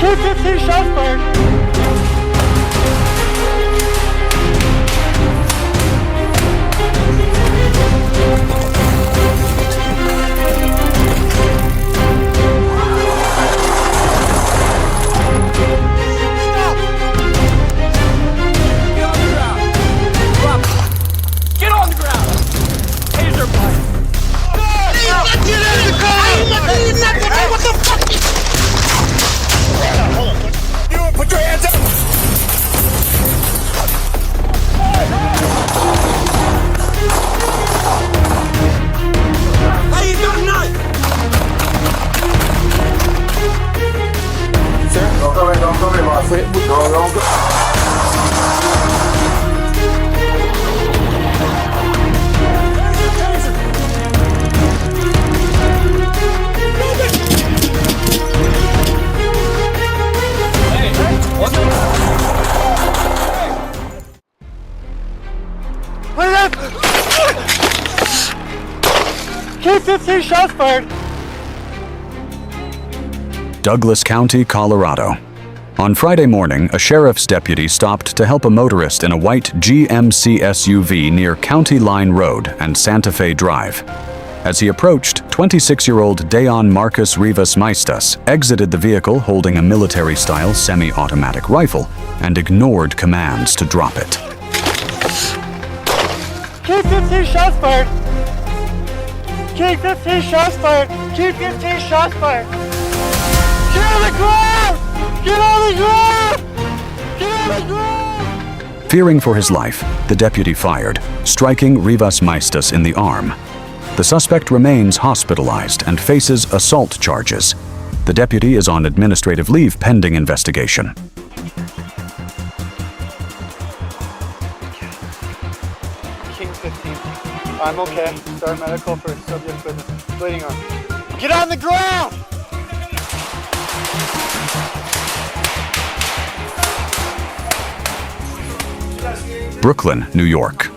215 shots fired. Keep 15 shots fired. Douglas County, Colorado. On Friday morning, a sheriff's deputy stopped to help a motorist in a white GMC SUV near County Line Road and Santa Fe Drive. As he approached, 26-year-old Dayon Marcus Rivas Maestas exited the vehicle holding a military-style semi-automatic rifle and ignored commands to drop it. Keep 15 shots fired. Keep 15 shots fired. Keep 15 shots fired. Get on the ground! Get on the ground! Get on the ground! Fearing for his life, the deputy fired, striking Rivas Maestas in the arm. The suspect remains hospitalized and faces assault charges. The deputy is on administrative leave pending investigation. King 15. I'm okay. Start medical for subject with bleeding arm. Get on the ground! Brooklyn, New York.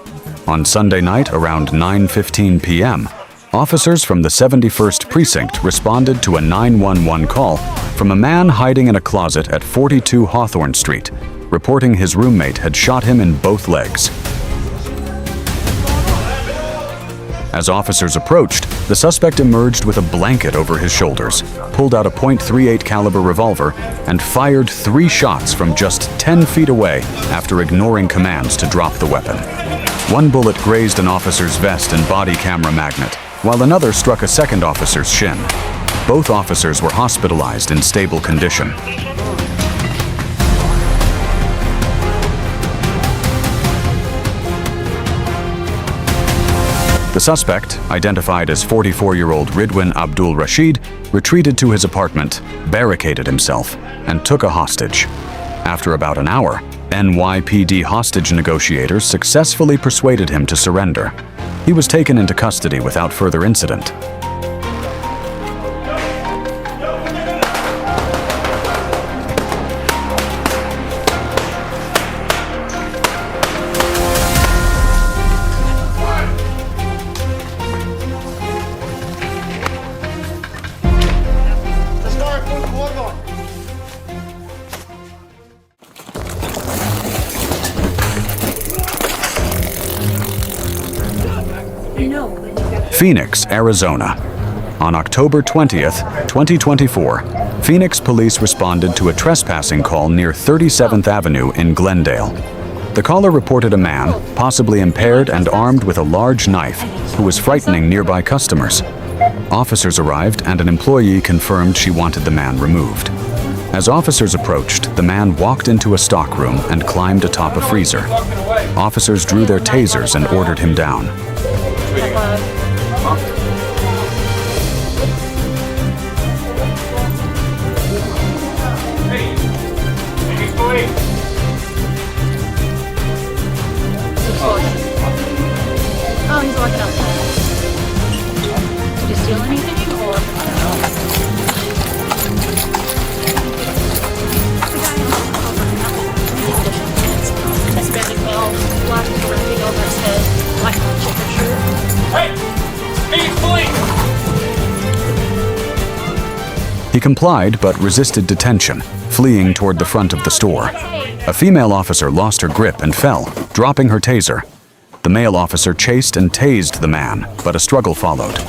On Sunday night around 9:15 p.m., officers from the 71st Precinct responded to a 911 call from a man hiding in a closet at 42 Hawthorne Street, reporting his roommate had shot him in both legs. As officers approached, the suspect emerged with a blanket over his shoulders, pulled out a .38 caliber revolver, and fired 3 shots from just 10 feet away after ignoring commands to drop the weapon. One bullet grazed an officer's vest and body camera magnet, while another struck a second officer's shin. Both officers were hospitalized in stable condition. The suspect, identified as 44-year-old Ridwan Abdul Rashid, retreated to his apartment, barricaded himself, and took a hostage. After about an hour, NYPD hostage negotiators successfully persuaded him to surrender. He was taken into custody without further incident. Phoenix, Arizona. On October 20th, 2024, Phoenix police responded to a trespassing call near 37th Avenue in Glendale. The caller reported a man, possibly impaired and armed with a large knife, who was frightening nearby customers. Officers arrived and an employee confirmed she wanted the man removed. As officers approached, the man walked into a stockroom and climbed atop a freezer. Officers drew their tasers and ordered him down. Oh, he's walking outside. Did you steal anything or? Suspended male, black ripping over his head, black checkered shirt. Hey! Hey, police! He complied but resisted detention, fleeing toward the front of the store. A female officer lost her grip and fell, dropping her taser. The male officer chased and tased the man, but a struggle followed.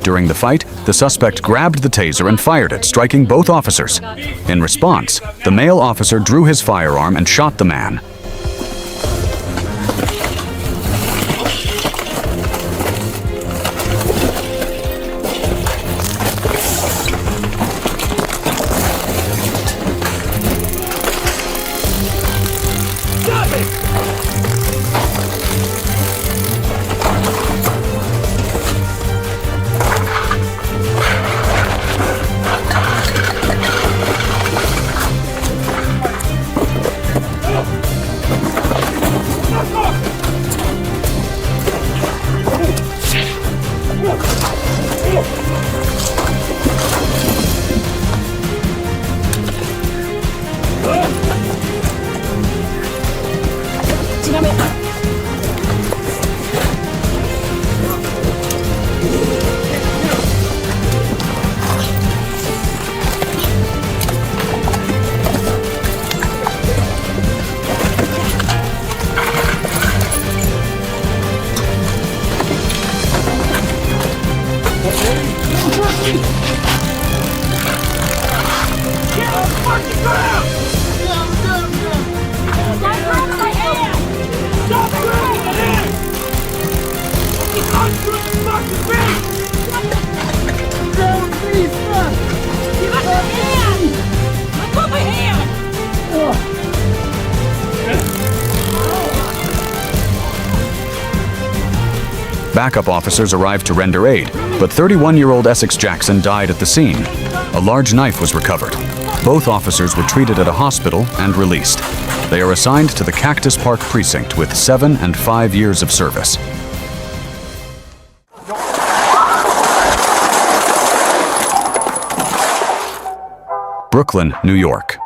During the fight, the suspect grabbed the taser and fired it, striking both officers. In response, the male officer drew his firearm and shot the man. Backup officers arrived to render aid, but 31-year-old Essex Jackson died at the scene. A large knife was recovered. Both officers were treated at a hospital and released. They are assigned to the Cactus Park precinct with 7 and 5 years of service. Brooklyn, New York.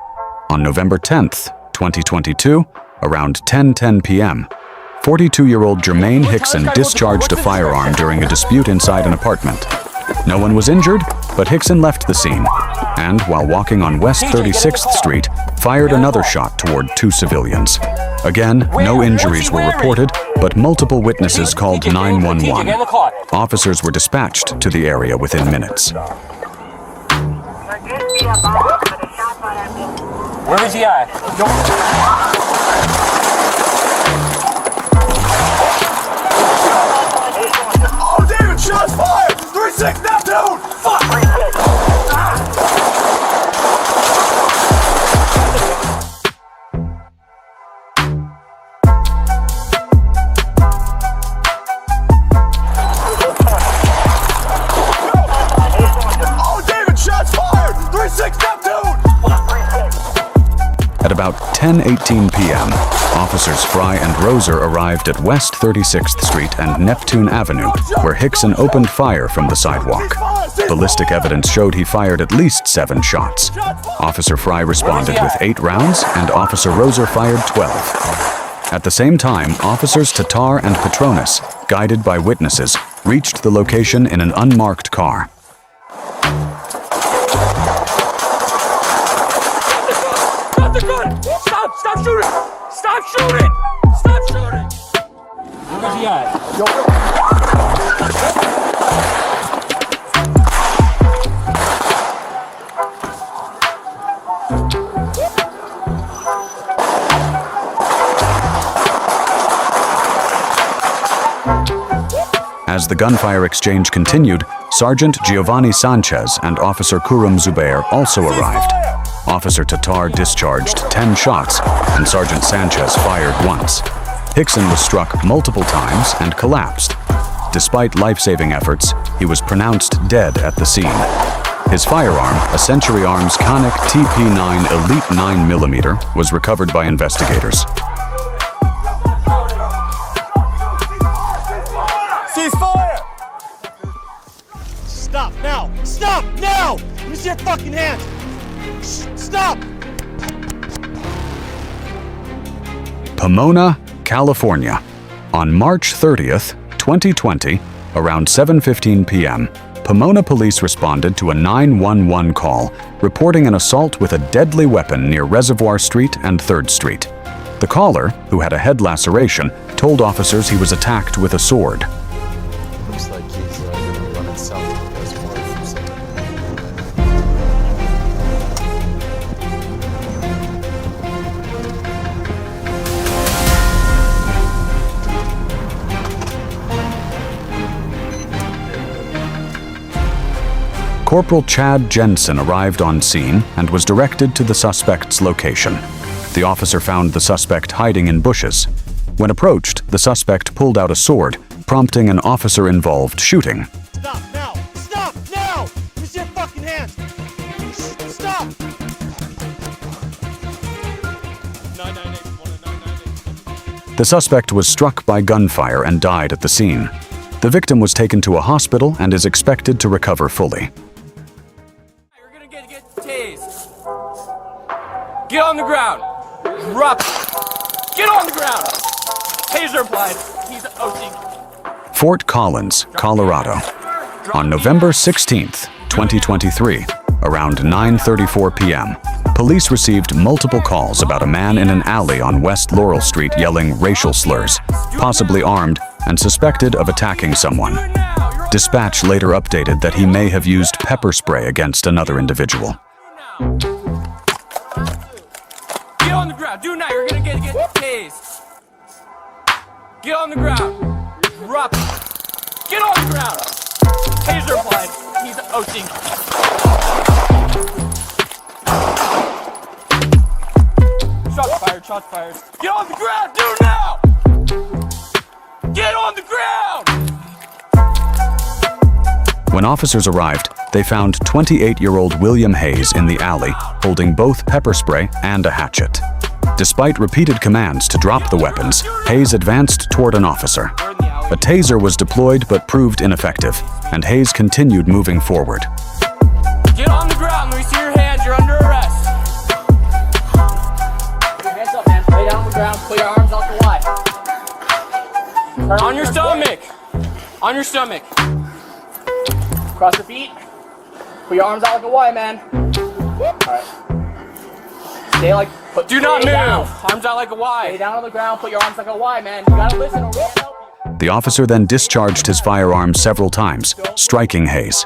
On November 10th, 2022, around 10:10 p.m., 42-year-old Jermaine Hickson discharged a firearm during a dispute inside an apartment. No one was injured, but Hickson left the scene and, while walking on West 36th Street, fired another shot toward 2 civilians. Again, no injuries were reported, but multiple witnesses called 911. Officers were dispatched to the area within minutes. Where is he at? Oh, David, shots fired! 3-6, now, dude! Fuck! Oh, David, shots fired! 3-6, now, dude! At about 10:18 p.m., officers Fry and Roser arrived at West 36th Street and Neptune Avenue, where Hickson opened fire from the sidewalk. Ballistic evidence showed he fired at least 7 shots. Officer Fry responded with 8 rounds, and Officer Roser fired 12. At the same time, officers Tatar and Petronas, guided by witnesses, reached the location in an unmarked car. Stop shooting! Stop shooting! Stop shooting! Where's he at? As the gunfire exchange continued, Sergeant Giovanni Sanchez and Officer Kurum Zubair also arrived. Officer Tatar discharged 10 shots, and Sergeant Sanchez fired once. Hickson was struck multiple times and collapsed. Despite life-saving efforts, he was pronounced dead at the scene. His firearm, a Century Arms Konik TP9 Elite 9mm, was recovered by investigators. Ceasefire! Stop now! Stop now! Let me see your fucking hands! Stop! Pomona, California. On March 30th, 2020, around 7:15 p.m., Pomona police responded to a 911 call reporting an assault with a deadly weapon near Reservoir Street and 3rd Street. The caller, who had a head laceration, told officers he was attacked with a sword. Looks like he's gonna run it south of the reservoir for some. Corporal Chad Jensen arrived on scene and was directed to the suspect's location. The officer found the suspect hiding in bushes. When approached, the suspect pulled out a sword, prompting an officer-involved shooting. Stop now! Stop now! Use your fucking hands! Stop! 998. The suspect was struck by gunfire and died at the scene. The victim was taken to a hospital and is expected to recover fully. You're gonna get tased. Get on the ground. Drop. Get on the ground. Taser applied. He's OC. Fort Collins, Colorado. On November 16th, 2023, around 9:34 p.m., police received multiple calls about a man in an alley on West Laurel Street yelling racial slurs, possibly armed and suspected of attacking someone. Dispatch later updated that he may have used pepper spray against another individual. Get on the ground. Do now. You're gonna get tased. Get on the ground. Drop. Get on the ground. Taser applied. He's OC. Shots fired. Shots fired. Get on the ground. Do now. Get on the ground. When officers arrived, they found 28-year-old William Hayes in the alley, holding both pepper spray and a hatchet. Despite repeated commands to drop the weapons, Hayes advanced toward an officer. A taser was deployed but proved ineffective, and Hayes continued moving forward. Get on the ground. Let me see your hands. You're under arrest. Put your hands up, man. Lay down on the ground. Put your arms out the wide. On your stomach. On your stomach. Cross your feet. Put your arms out like a Y, man. Alright. Stay like... Do not move. Down. Arms out like a Y. Stay down on the ground. Put your arms like a Y, man. You gotta listen or we can't help you. The officer then discharged his firearm several times, striking Hayes.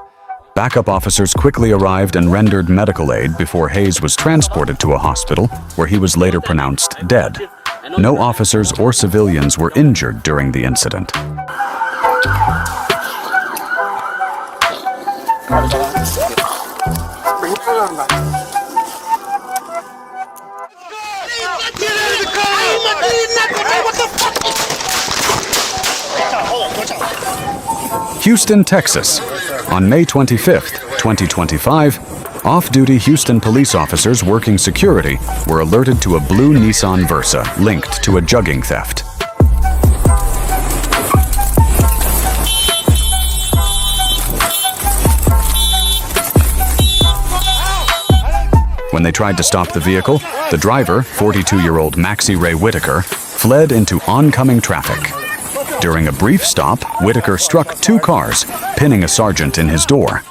Backup officers quickly arrived and rendered medical aid before Hayes was transported to a hospital, where he was later pronounced dead. No officers or civilians were injured during the incident. Houston, Texas. On May 25th, 2025, off-duty Houston police officers working security were alerted to a blue Nissan Versa linked to a jugging theft. When they tried to stop the vehicle, the driver, 42-year-old Maxie Ray Whitaker, fled into oncoming traffic. During a brief stop, Whitaker struck two cars, pinning a sergeant in his door.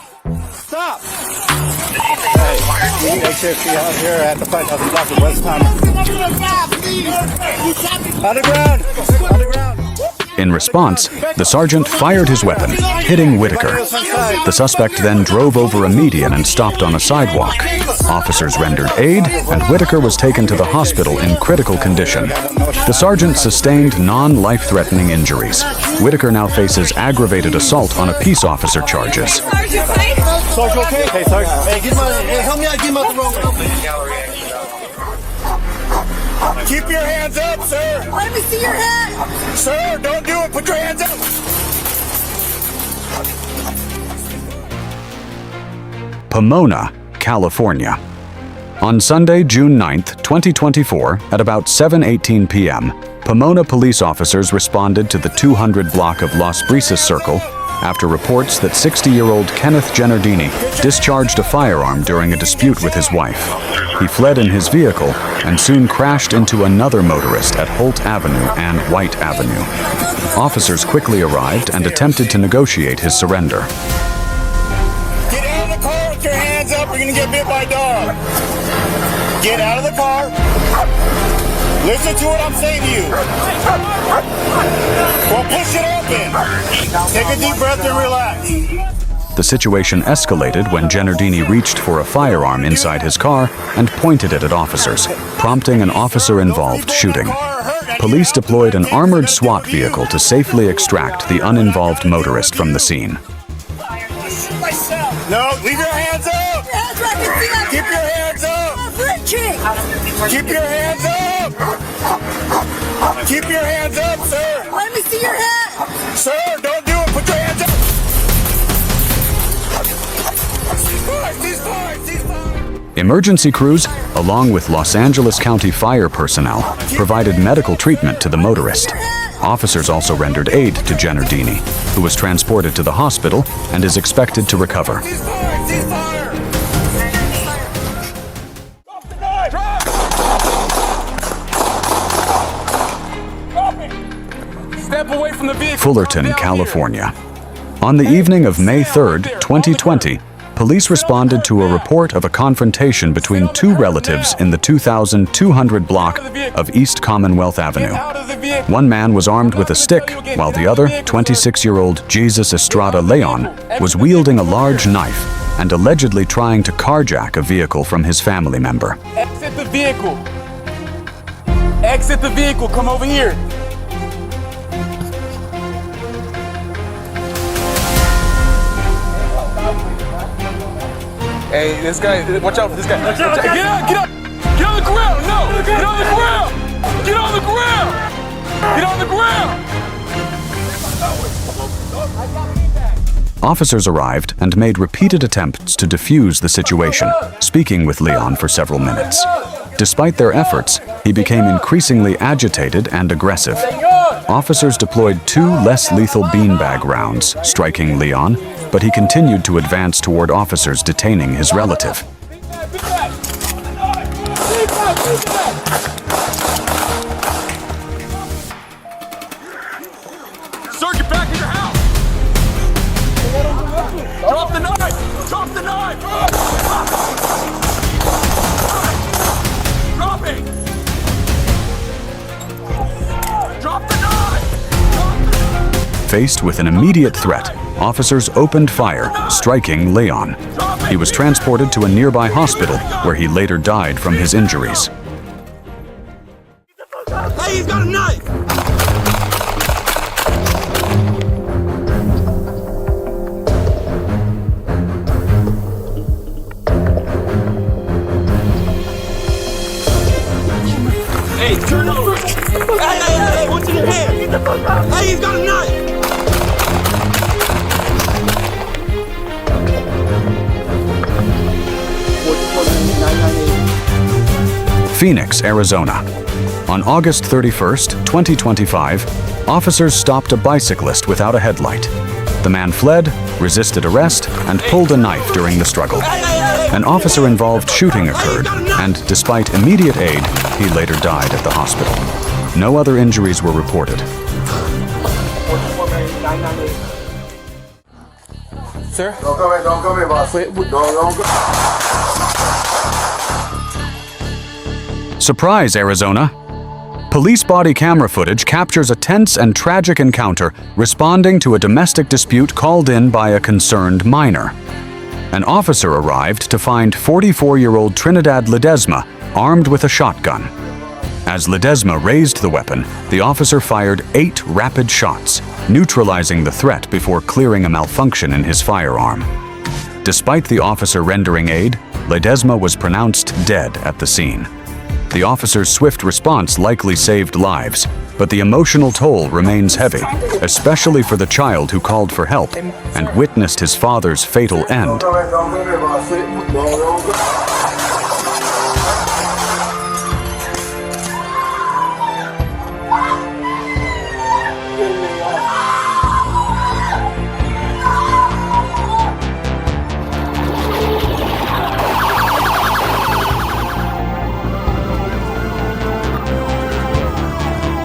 Stop! Hey, make sure you're out here at the fight of the Dr. West Palmer. On the ground! On the ground! In response, the sergeant fired his weapon, hitting Whitaker. The suspect then drove over a median and stopped on a sidewalk. Officers rendered aid, and Whitaker was taken to the hospital in critical condition. The sergeant sustained non-life-threatening injuries. Whitaker now faces aggravated assault on a peace officer charges. Sergeant, okay? Hey, Sergeant. Hey, help me out, get him out the road. Keep your hands up, sir! Let me see your hand! Sir, don't do it! Put your hands up! Pomona, California. On Sunday, June 9th, 2024, at about 7:18 p.m., Pomona police officers responded to the 200 block of Las Brisas Circle after reports that 60-year-old Kenneth Gennardini discharged a firearm during a dispute with his wife. He fled in his vehicle and soon crashed into another motorist at Holt Avenue and White Avenue. Officers quickly arrived and attempted to negotiate his surrender. the car with your hands up, you're gonna get bit by a dog. Get out of the car. Listen to what I'm saying to you. Well, push it open. Take a deep breath and relax. The situation escalated when Gennardini reached for a firearm inside his car and pointed it at officers, prompting an officer-involved shooting. Police deployed an armored SWAT vehicle to safely extract the uninvolved motorist from the scene. No, leave your hands up. Keep your hands up. Keep your hands up. Keep your hands up, sir. Let me see your head. Sir, don't do it. Put your hands up. Emergency crews, along with Los Angeles County Fire personnel, provided medical treatment to the motorist. Officers also rendered aid to Gennardini, who was transported to the hospital and is expected to recover. Step away from the vehicle. Fullerton, California. On the evening of May 3, 2020, police responded to a report of a confrontation between two relatives in the 2200 block of East Commonwealth Avenue. One man was armed with a stick, while the other, 26-year-old Jesus Estrada Leon, was wielding a large knife and allegedly trying to carjack a vehicle from his family member. Exit the vehicle. Exit the vehicle. Come over here. Hey, this guy, watch out for this guy. Get up, get up! Get on the ground! No! Get on the ground! Get on the ground! Get on the ground! Officers arrived and made repeated attempts to defuse the situation, speaking with Leon for several minutes. Despite their efforts, he became increasingly agitated and aggressive. Officers deployed 2 less lethal beanbag rounds, striking Leon, but he continued to advance toward officers detaining his relative. Sir, get back in your house! Drop the knife! Drop the knife! Drop it! Drop the knife! Faced with an immediate threat, officers opened fire, striking Leon. He was transported to a nearby hospital, where he later died from his injuries. Hey, he's got a knife! Hey, turn over! Hey, what's in your hand? Hey, he's got a knife! Phoenix, Arizona. On August 31st, 2025, officers stopped a bicyclist without a headlight. The man fled, resisted arrest, and pulled a knife during the struggle. An officer-involved shooting occurred, and despite immediate aid, he later died at the hospital. No other injuries were reported. Sir? Don't come in, boss. Don't go. Surprise, Arizona! Police body camera footage captures a tense and tragic encounter responding to a domestic dispute called in by a concerned minor. An officer arrived to find 44-year-old Trinidad Ledesma armed with a shotgun. As Ledesma raised the weapon, the officer fired 8 rapid shots, neutralizing the threat before clearing a malfunction in his firearm. Despite the officer rendering aid, Ledesma was pronounced dead at the scene. The officer's swift response likely saved lives, but the emotional toll remains heavy, especially for the child who called for help and witnessed his father's fatal end.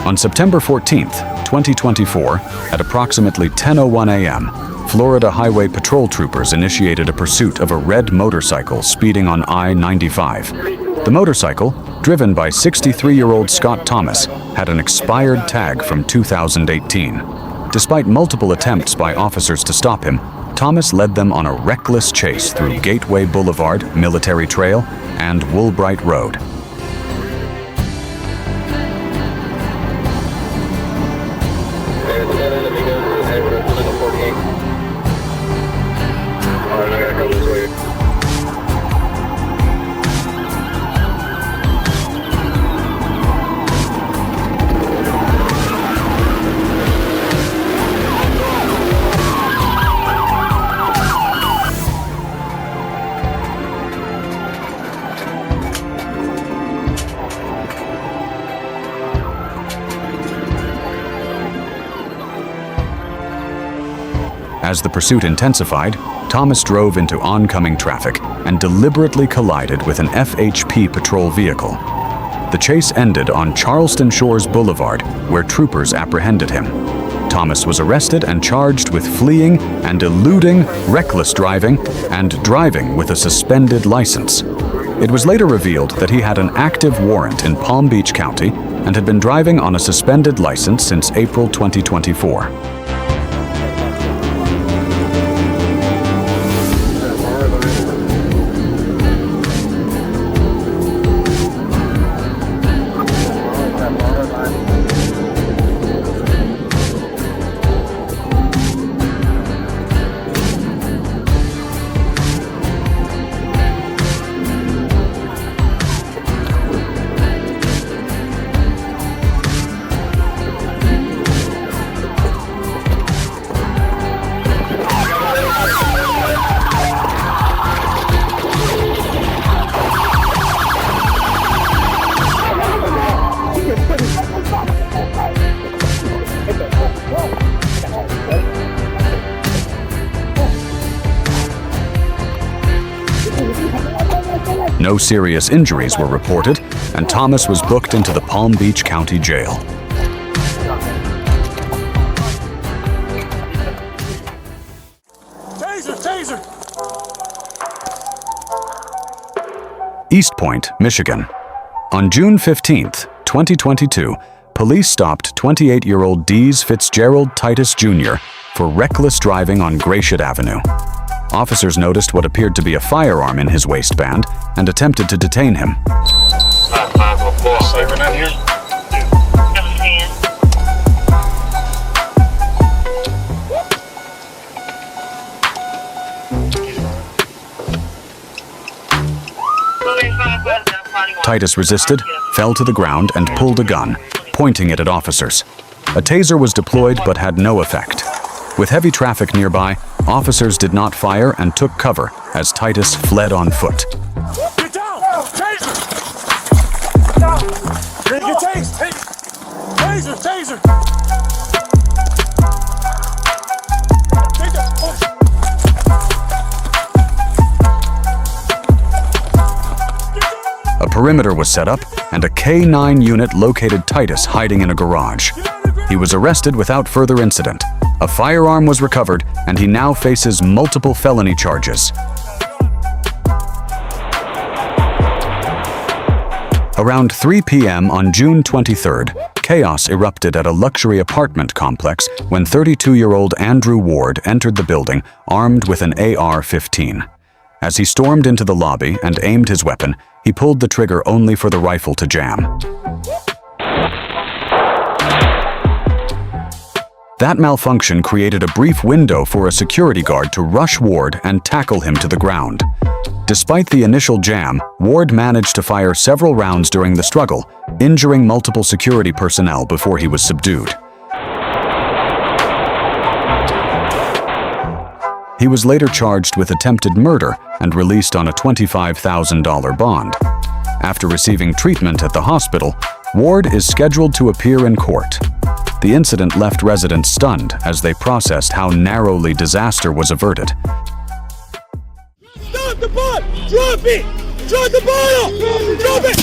On September 14th, 2024, at approximately 10:01 a.m., Florida Highway Patrol troopers initiated a pursuit of a red motorcycle speeding on I-95. The motorcycle, driven by 63-year-old Scott Thomas, had an expired tag from 2018. Despite multiple attempts by officers to stop him, Thomas led them on a reckless chase through Gateway Boulevard, Military Trail, and Woolbright Road. As the pursuit intensified, Thomas drove into oncoming traffic and deliberately collided with an FHP patrol vehicle. The chase ended on Charleston Shores Boulevard, where troopers apprehended him. Thomas was arrested and charged with fleeing and eluding, reckless driving, and driving with a suspended license. It was later revealed that he had an active warrant in Palm Beach County and had been driving on a suspended license since April 2024. No serious injuries were reported, and Thomas was booked into the Palm Beach County Jail. Taser! Taser! East Point, Michigan. On June 15, 2022, police stopped 28-year-old Dees Fitzgerald Titus Jr. for reckless driving on Gratiot Avenue. Officers noticed what appeared to be a firearm in his waistband and attempted to detain him. Titus resisted, fell to the ground, and pulled a gun, pointing it at officers. A taser was deployed but had no effect. With heavy traffic nearby, officers did not fire and took cover as Titus fled on foot. Get down! Taser! Get tased! Taser! Taser! Take that! A perimeter was set up, and a K-9 unit located Titus hiding in a garage. He was arrested without further incident. A firearm was recovered, and he now faces multiple felony charges. Around 3 p.m. on June 23rd, chaos erupted at a luxury apartment complex when 32-year-old Andrew Ward entered the building armed with an AR-15. As he stormed into the lobby and aimed his weapon, he pulled the trigger only for the rifle to jam. That malfunction created a brief window for a security guard to rush Ward and tackle him to the ground. Despite the initial jam, Ward managed to fire several rounds during the struggle, injuring multiple security personnel before he was subdued. He was later charged with attempted murder and released on a $25,000 bond. After receiving treatment at the hospital, Ward is scheduled to appear in court. The incident left residents stunned as they processed how narrowly disaster was averted. Stop the ball! Drop it! Drop the ball! Drop it!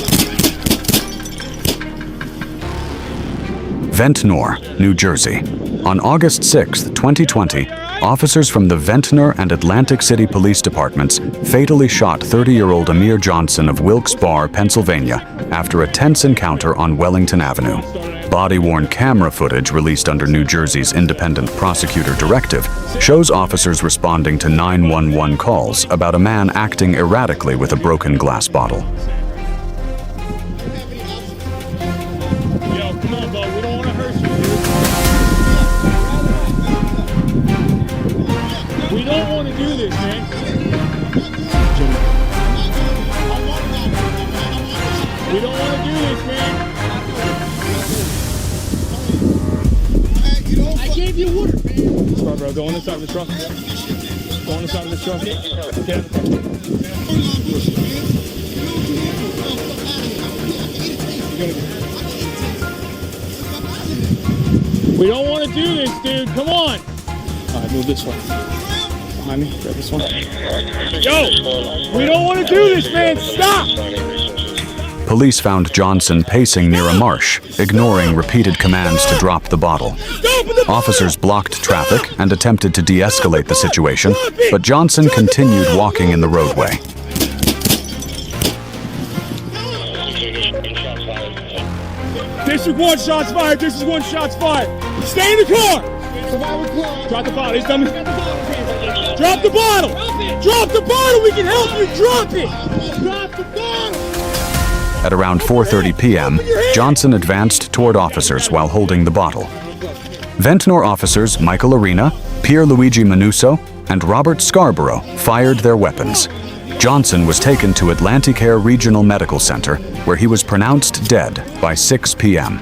Ventnor, New Jersey. On August 6, 2020, officers from the Ventnor and Atlantic City Police Departments fatally shot 30-year-old Amir Johnson of Wilkes Barre, Pennsylvania, after a tense encounter on Wellington Avenue. Body-worn camera footage released under New Jersey's independent prosecutor directive shows officers responding to 911 calls about a man acting erratically with a broken glass bottle. Yo, come on, bro. We don't want to hurt you, dude. We don't want to do this, man. We don't want to do this, man. I gave you water, man. Sorry, bro. Go on the side of the truck. Go on the side of the truck. We don't want to do this, dude. Come on. All right, move this way. Behind me. Grab this one. Yo! We don't want to do this, man. Stop! Police found Johnson pacing near a marsh, ignoring repeated commands to drop the bottle. Officers blocked traffic and attempted to de-escalate the situation, but Johnson continued walking in the roadway. District 1, shots fired. District 1, shots fired. Stay in the car. Drop the bottle. He's done. Drop the bottle. Drop the bottle. We can help you. Drop it. Drop the bottle. At around 4:30 p.m., Johnson advanced toward officers while holding the bottle. Ventnor officers Michael Arena, Pierluigi Manuso, and Robert Scarborough fired their weapons. Johnson was taken to Atlanticare Regional Medical Center, where he was pronounced dead by 6 p.m.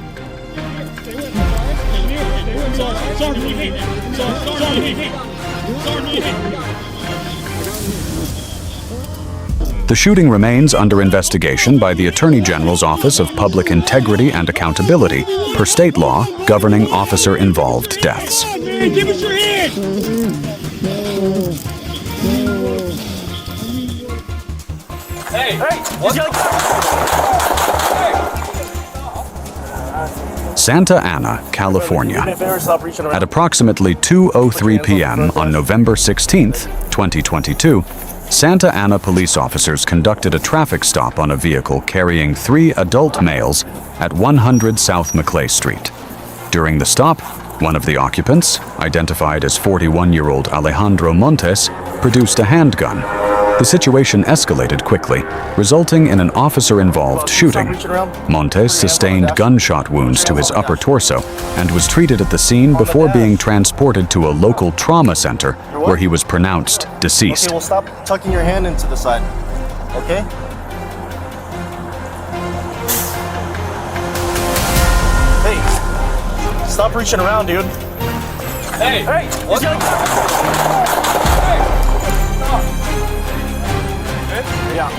The shooting remains under investigation by the Attorney General's Office of Public Integrity and Accountability, per state law governing officer-involved deaths. Give us your hand! Hey! Santa Ana, California. At approximately 2:03 p.m. on November 16, 2022, Santa Ana police officers conducted a traffic stop on a vehicle carrying 3 adult males at 100 South Maclay Street. During the stop, one of the occupants, identified as 41-year-old Alejandro Montes, produced a handgun. The situation escalated quickly, resulting in an officer-involved shooting. Montes sustained gunshot wounds to his upper torso and was treated at the scene before being transported to a local trauma center where he was pronounced deceased. Okay, well, stop tucking your hand into the side, okay? Hey, stop reaching around, dude. Hey! What's up? Yeah.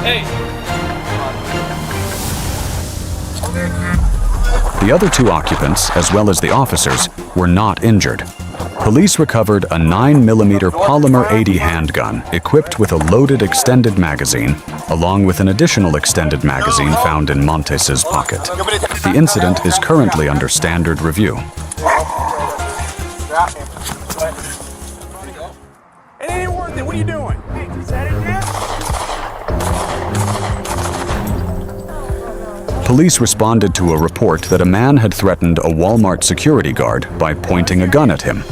Hey! The other 2 occupants, as well as the officers, were not injured. Police recovered a 9mm polymer .80 handgun equipped with a loaded extended magazine, along with an additional extended magazine found in Montes's pocket. The incident is currently under standard review. It ain't worth it. What are you doing? Hey, is that it yet? Police responded to a report that a man had threatened a Walmart security guard by pointing a gun at him.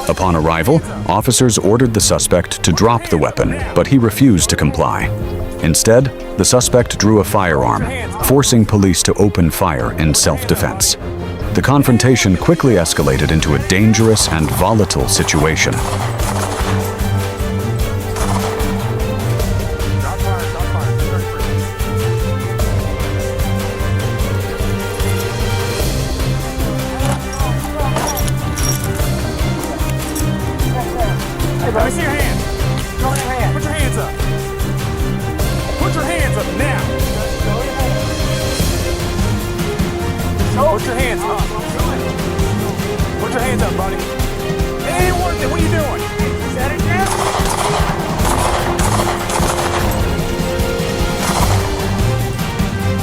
Upon arrival, officers ordered the suspect to drop the weapon, but he refused to comply. Instead, the suspect drew a firearm, forcing police to open fire in self-defense. The confrontation quickly escalated into a dangerous and volatile situation. Let me see your hands. Show your hands. Put your hands up. Put your hands up now. Put your hands up. Put your hands up, buddy. It ain't worth it. What are you doing? Is that it yet?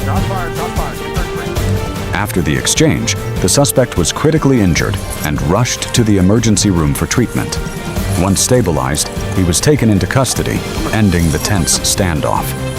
Shots fired. Shots fired. After the exchange, the suspect was critically injured and rushed to the emergency room for treatment. Once stabilized, he was taken into custody, ending the tense standoff.